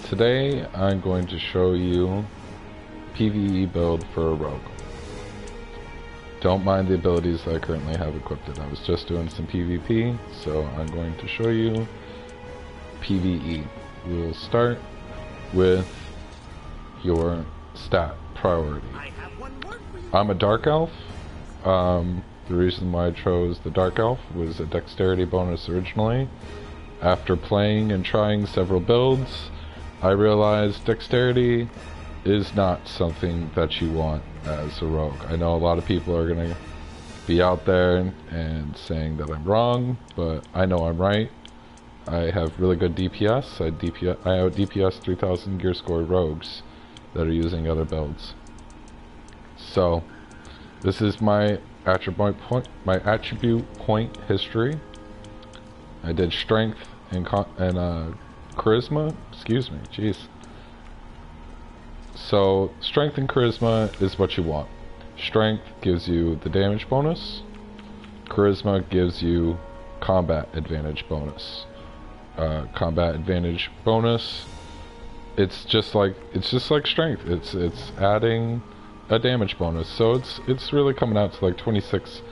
Today I'm going to show you PVE build for a rogue. Don't mind the abilities that I currently have equipped. I was just doing some PvP, so I'm going to show you PVE. We'll start with your stat priority. I'm a dark elf. The reason why I chose the dark elf was a dexterity bonus originally. After playing and trying several builds, I realized dexterity is not something that you want as a rogue. I know a lot of people are going to be out there and saying that I'm wrong, but I know I'm right. I have really good DPS. I have DPS 3000 gear score rogues that are using other builds. So this is my attribute point history. I did strength and charisma. Excuse me, jeez. So strength and charisma is what you want. Strength gives you the damage bonus. Charisma gives you combat advantage bonus. Combat advantage bonus. It's just like strength. It's adding a damage bonus. So it's really coming out to like 26%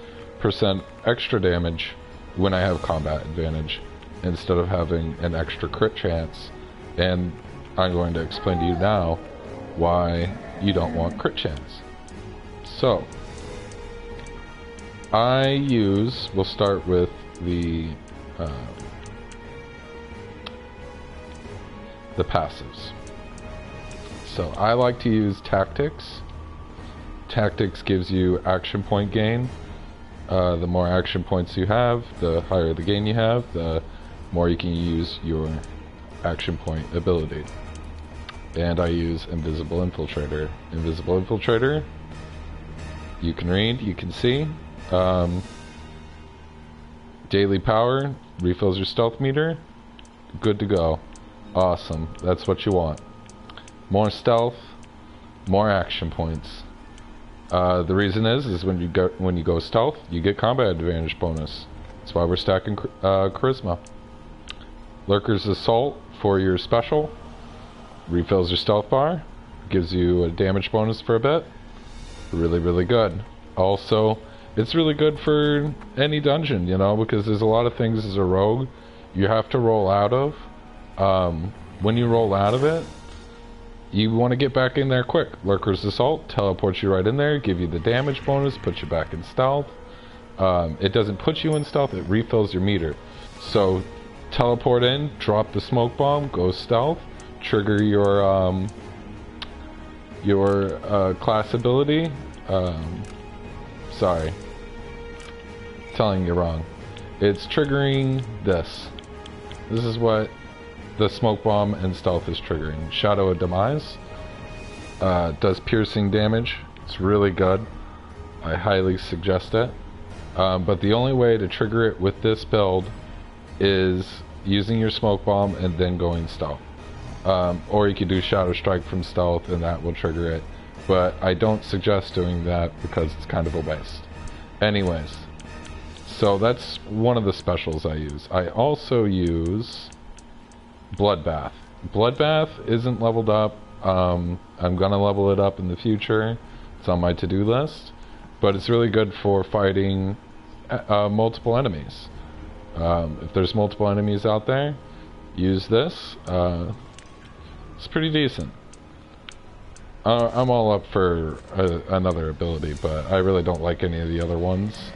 extra damage when I have combat advantage instead of having an extra crit chance. And I'm going to explain to you now why you don't want crit chance. So we'll start with the passives. So I like to use tactics. Tactics gives you action point gain. The more action points you have, the higher the gain you have, the more you can use your action point ability. And I use Invisible Infiltrator. Invisible Infiltrator, you can read, you can see. Daily power, refills your stealth meter, good to go. Awesome, that's what you want. More stealth, more action points. The reason is when you go stealth, you get combat advantage bonus. That's why we're stacking charisma. Lurker's Assault for your special. Refills your stealth bar. Gives you a damage bonus for a bit. Really, really good. Also, it's really good for any dungeon, you know, because there's a lot of things as a rogue you have to roll out of. When you roll out of it, you want to get back in there quick. Lurker's Assault teleports you right in there, give you the damage bonus, puts you back in stealth. It doesn't put you in stealth, it refills your meter. So teleport in, drop the smoke bomb, go stealth, trigger your class ability. Sorry, telling you wrong. It's triggering this. This is what the smoke bomb and stealth is triggering. Shadow of Demise does piercing damage. It's really good. I highly suggest it. But the only way to trigger it with this build is using your smoke bomb and then going stealth. Or you could do Shadow Strike from stealth and that will trigger it. But I don't suggest doing that because it's kind of a waste. Anyways, so that's one of the specials I use. I also use Bloodbath. Bloodbath isn't leveled up. I'm gonna level it up in the future. It's on my to-do list. But it's really good for fighting multiple enemies. If there's multiple enemies out there, use this. It's pretty decent. I'm all up for another ability, but I really don't like any of the other ones.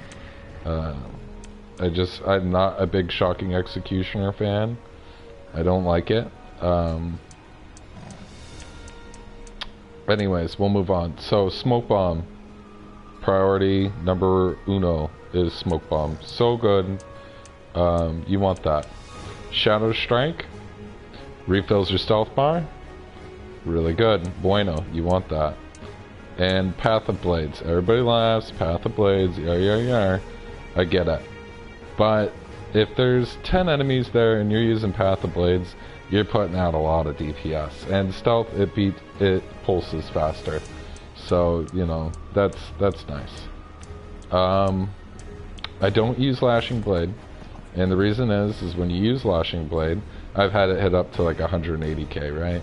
I'm not a big Shocking Executioner fan. I don't like it. Anyways, we'll move on. So Smoke Bomb, priority number uno is Smoke Bomb. So good. You want that. Shadow Strike refills your stealth bar. Really good. Bueno, you want that. And Path of Blades. Everybody laughs. Path of Blades. Yeah. I get it. But if there's 10 enemies there and you're using Path of Blades, you're putting out a lot of DPS. And stealth, it pulses faster. So, you know, that's nice. I don't use Lashing Blade. And the reason is when you use Lashing Blade, I've had it hit up to like 180k, right?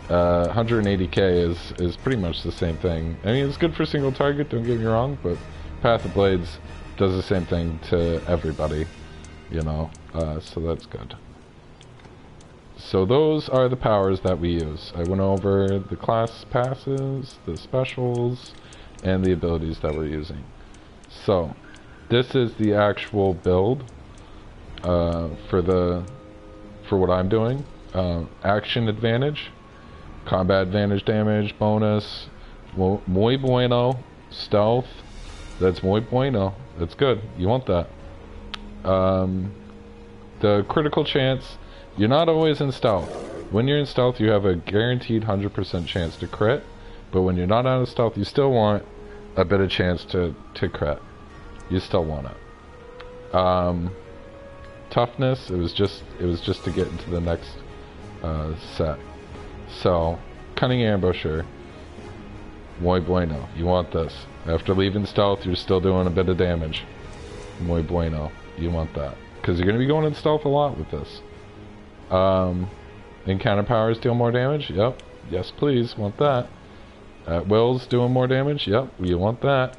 180k is pretty much the same thing. I mean, it's good for single target, don't get me wrong, but Path of Blades does the same thing to everybody, you know, so that's good. So those are the powers that we use. I went over the class passes, the specials, and the abilities that we're using. So this is the actual build for what I'm doing. Action advantage, combat advantage damage bonus, muy bueno, stealth, that's muy bueno, that's good, you want that. The critical chance, you're not always in stealth. When you're in stealth you have a guaranteed 100% chance to crit, but when you're not out of stealth you still want a bit of chance to crit. You still want it. Toughness, it was just to get into the next set. So, Cunning Ambusher, muy bueno, you want this. After leaving stealth, you're still doing a bit of damage. Muy bueno, you want that. Because you're going to be going in stealth a lot with this. Encounter powers deal more damage? Yep. Yes please, want that. At wills doing more damage? Yep, you want that.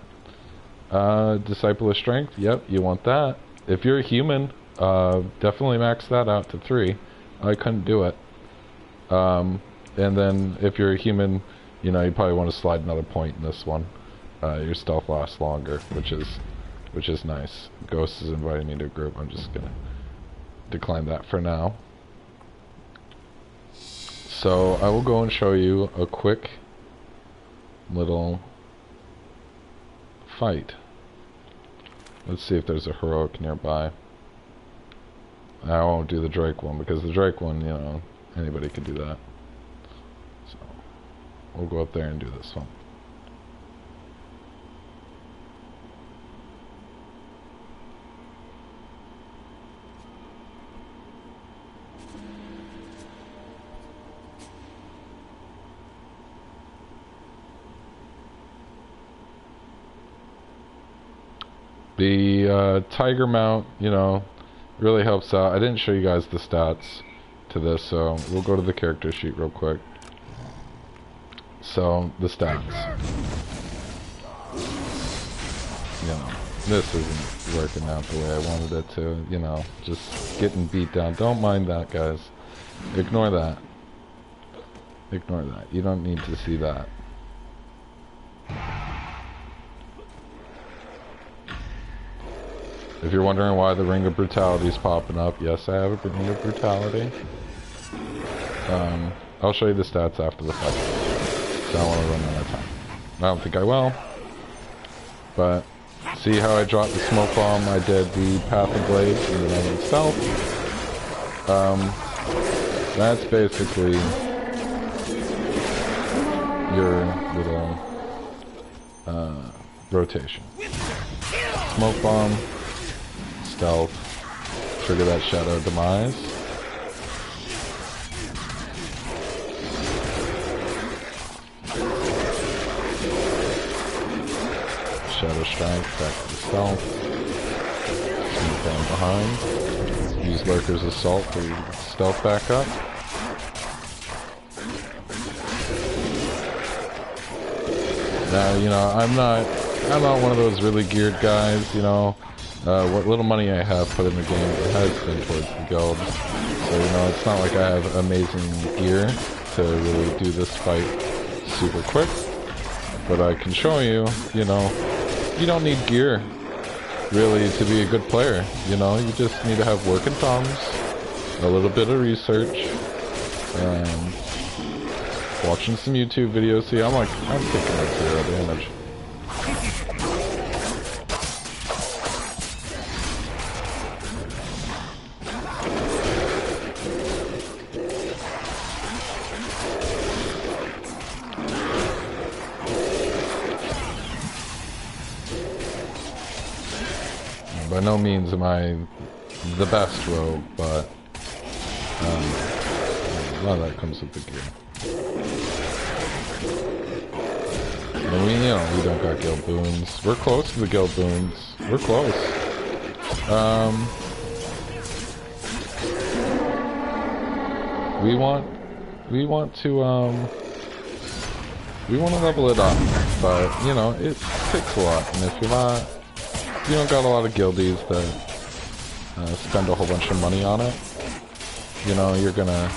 Disciple of Strength? Yep, you want that. If you're a human, definitely max that out to 3. I couldn't do it. And then if you're a human, you know, you probably want to slide another point in this one. Your stealth lasts longer, which is nice. Ghost is inviting me to a group. I'm just gonna decline that for now. So I will go and show you a quick little fight. Let's see if there's a heroic nearby. I won't do the Drake one because the Drake one, you know, anybody could do that. So we'll go up there and do this one. The Tiger mount, you know, really helps out. I didn't show you guys the stats to this, so we'll go to the character sheet real quick. So, the stats. You know, this isn't working out the way I wanted it to, you know, just getting beat down. Don't mind that, guys. Ignore that. Ignore that. You don't need to see that. If you're wondering why the Ring of Brutality is popping up, yes, I have a Ring of Brutality. I'll show you the stats after the fight. So I don't want to run out of time. I don't think I will. But see how I dropped the smoke bomb? I did the Path of Blades and then I went stealth. That's basically your little rotation. Smoke bomb. Stealth, trigger that Shadow Demise. Shadow Strength, back to the stealth. Sneak down behind. Use Lurker's Assault for stealth back up. Now, you know, I'm not one of those really geared guys, you know. What little money I have put in the game has been towards the guild. So, you know, it's not like I have amazing gear to really do this fight super quick. But I can show you, you know, you don't need gear really to be a good player. You know, you just need to have working thumbs, a little bit of research, and watching some YouTube videos. See, I'm taking like 0 damage. By no means am I the best rogue, but a lot of that comes with the gear. And we don't got guild boons. We're close to the guild boons. We're close. We want to level it up, but you know, it takes a lot, and if you don't got a lot of guildies that spend a whole bunch of money on it, you know, you're not gonna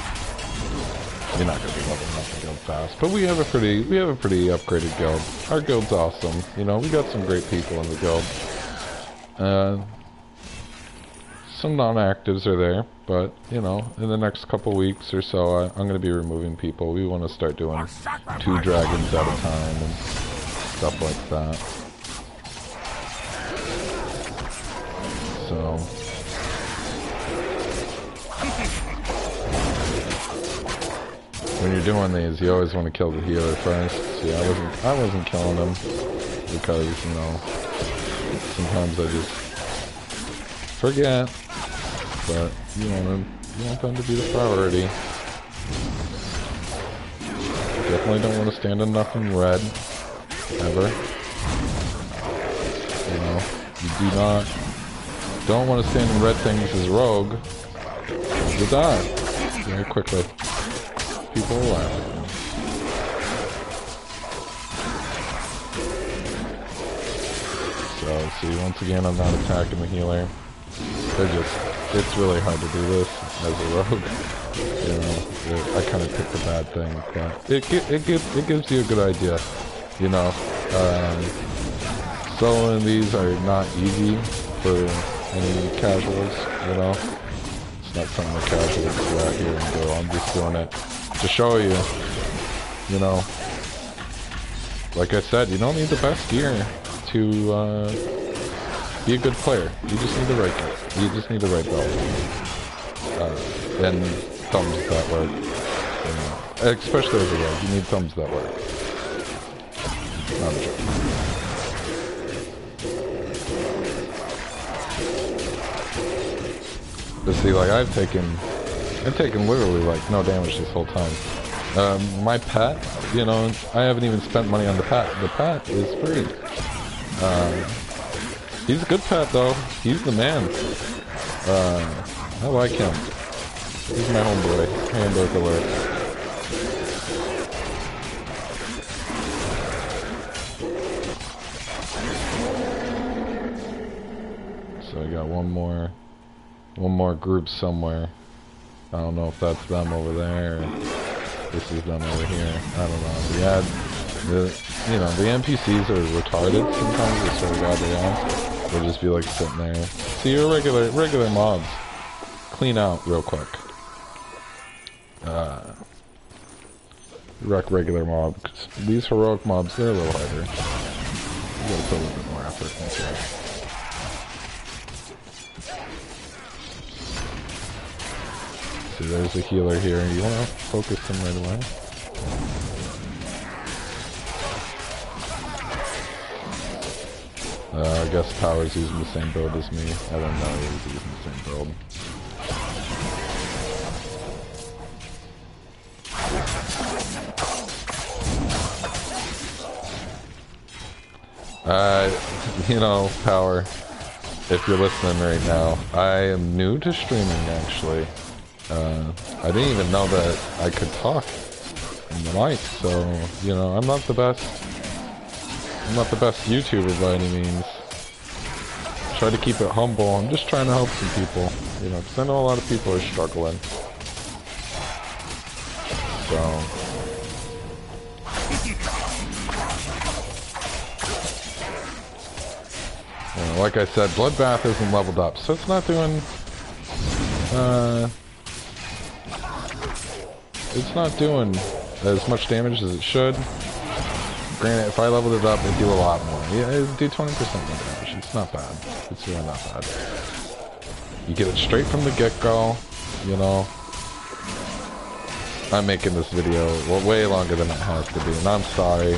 be leveling up the guild fast. But we have a pretty upgraded guild. Our guild's awesome. You know, we got some great people in the guild. Some non-actives are there, but you know, in the next couple weeks or so, I'm going to be removing people. We want to start doing 2 dragons at a time and stuff like that. So, when you're doing these, you always want to kill the healer first. See, I wasn't killing him because, you know, sometimes I just forget. But you want them to be the priority. Definitely don't want to stand in nothing red, ever. You know, you don't want to stand in red things as rogue. You die very quickly. People will laugh at you. So, see, once again, I'm not attacking the healer. It's really hard to do this as a rogue. You know, I kind of picked a bad thing, but it gives you a good idea. You know, soloing these are not easy for any casuals. You know, it's not something the casuals go out here and go, I'm just doing it to show you. You know, like I said, you don't need the best gear to be a good player. You just need the right gear. You just need the right belt. And thumbs that work. You know, especially as a rogue, you need thumbs that work. Not a joke. But see, like, I've taken literally, like, no damage this whole time. My pet, you know, I haven't even spent money on the pet. The pet is free. He's a good pet, though. He's the man. I like him. He's my homeboy. Hamburg alert. So I got one more group somewhere. I don't know if that's them over there, or this is them over here. I don't know. The NPCs are retarded sometimes. I swear to God they are. They'll just be like sitting there. See, your regular mobs. Clean out real quick. Wreck regular mobs. These heroic mobs, they're a little harder. You gotta put a little bit more effort into it. See, there's a healer here. You wanna focus him right away? I guess Power's using the same build as me. I didn't know he was using the same build. You know, Power, if you're listening right now, I am new to streaming, actually. I didn't even know that I could talk in the mic, so, you know, I'm not the best YouTuber by any means. Try to keep it humble. I'm just trying to help some people, you know, because I know a lot of people are struggling. So, you know, like I said, Bloodbath isn't leveled up, so it's not doing, as much damage as it should. Granted, if I leveled it up, it'd do a lot more. Yeah, it'd do 20% more damage. It's not bad. It's really not bad. You get it straight from the get-go, you know. I'm making this video way longer than it has to be, and I'm sorry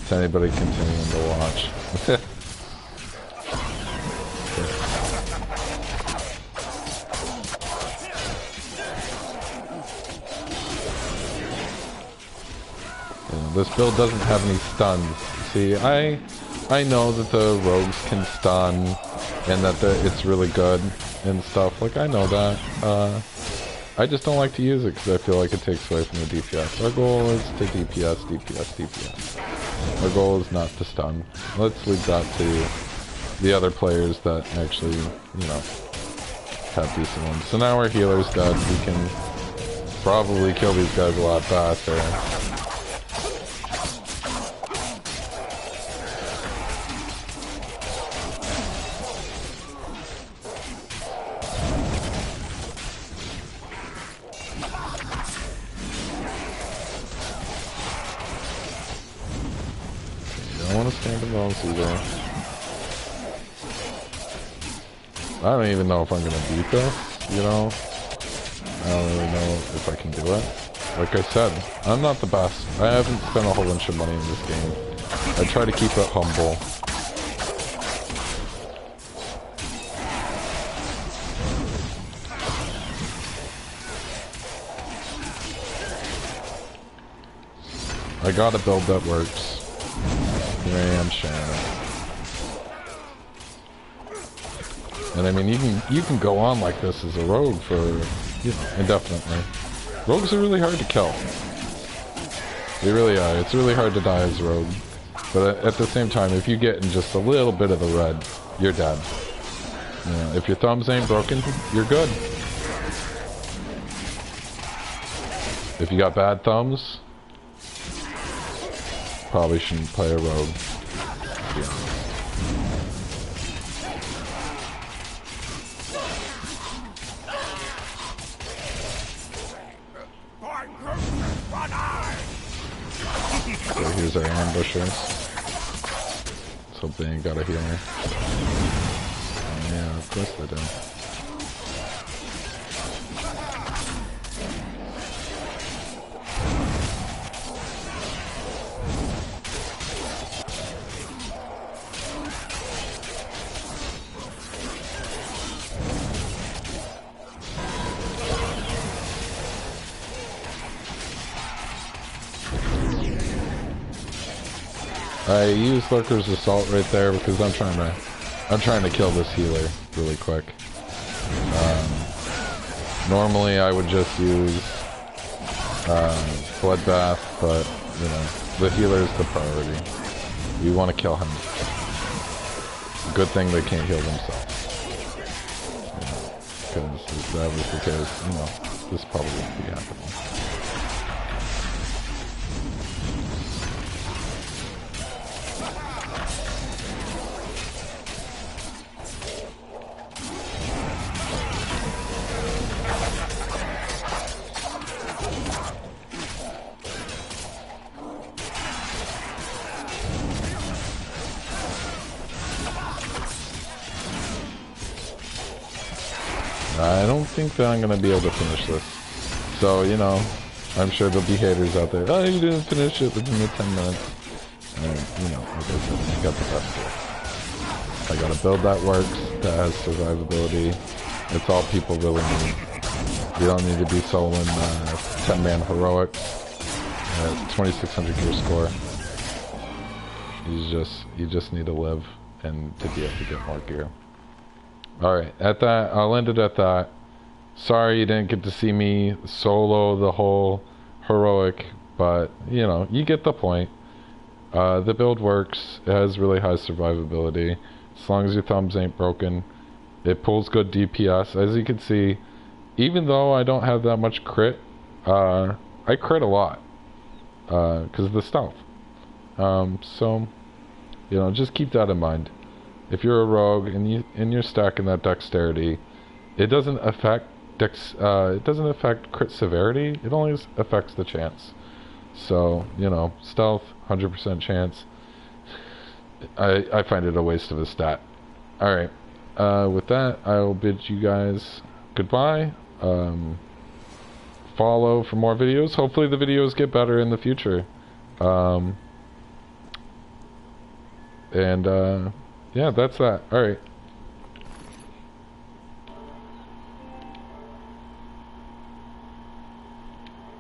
to anybody continuing to watch. This build doesn't have any stuns. See, I know that the rogues can stun, and that it's really good and stuff. Like, I know that. I just don't like to use it because I feel like it takes away from the DPS. Our goal is to DPS, DPS, DPS. Our goal is not to stun. Let's leave that to the other players that actually, you know, have decent ones. So now our healer's dead. We can probably kill these guys a lot faster. I want to stand in walls either. I don't even know if I'm gonna beat this, you know? I don't really know if I can do it. Like I said, I'm not the best. I haven't spent a whole bunch of money in this game. I try to keep it humble. I got a build that works. Here I am sharing it. And I mean, you can go on like this as a rogue for, you know, indefinitely. Rogues are really hard to kill. They really are. It's really hard to die as a rogue. But at the same time, if you get in just a little bit of the red, you're dead. You know, if your thumbs ain't broken, you're good. If you got bad thumbs, probably shouldn't play a rogue. Yeah. So here's our ambushers. Let's hope they ain't got a healer. Oh, yeah, of course they do. I use Lurker's Assault right there because I'm trying to kill this healer really quick. Normally I would just use Bloodbath, but you know, the healer is the priority. We want to kill him. Good thing they can't heal themselves. Because if that was the case, you know, this probably wouldn't be happening. I don't think that I'm going to be able to finish this. So, you know, I'm sure there'll be haters out there. Oh, you didn't finish it within the 10 minutes. And, you know, like I said, I got the best build. I got a build that works, that has survivability. It's all people really need. You don't need to be soloing 10-man heroic. 2600 gear score. You just need to live and to be able to get more gear. Alright, at that, I'll end it at that. Sorry you didn't get to see me solo the whole heroic, but, you know, you get the point. The build works. It has really high survivability. As long as your thumbs ain't broken. It pulls good DPS. As you can see, even though I don't have that much crit, I crit a lot. Because of the stealth. So, you know, just keep that in mind. If you're a rogue and you're stacking that dexterity, it doesn't affect crit severity. It only affects the chance. So, you know, stealth, 100% chance. I find it a waste of a stat. All right. With that, I will bid you guys goodbye. Follow for more videos. Hopefully the videos get better in the future. Yeah, that's that. Alright.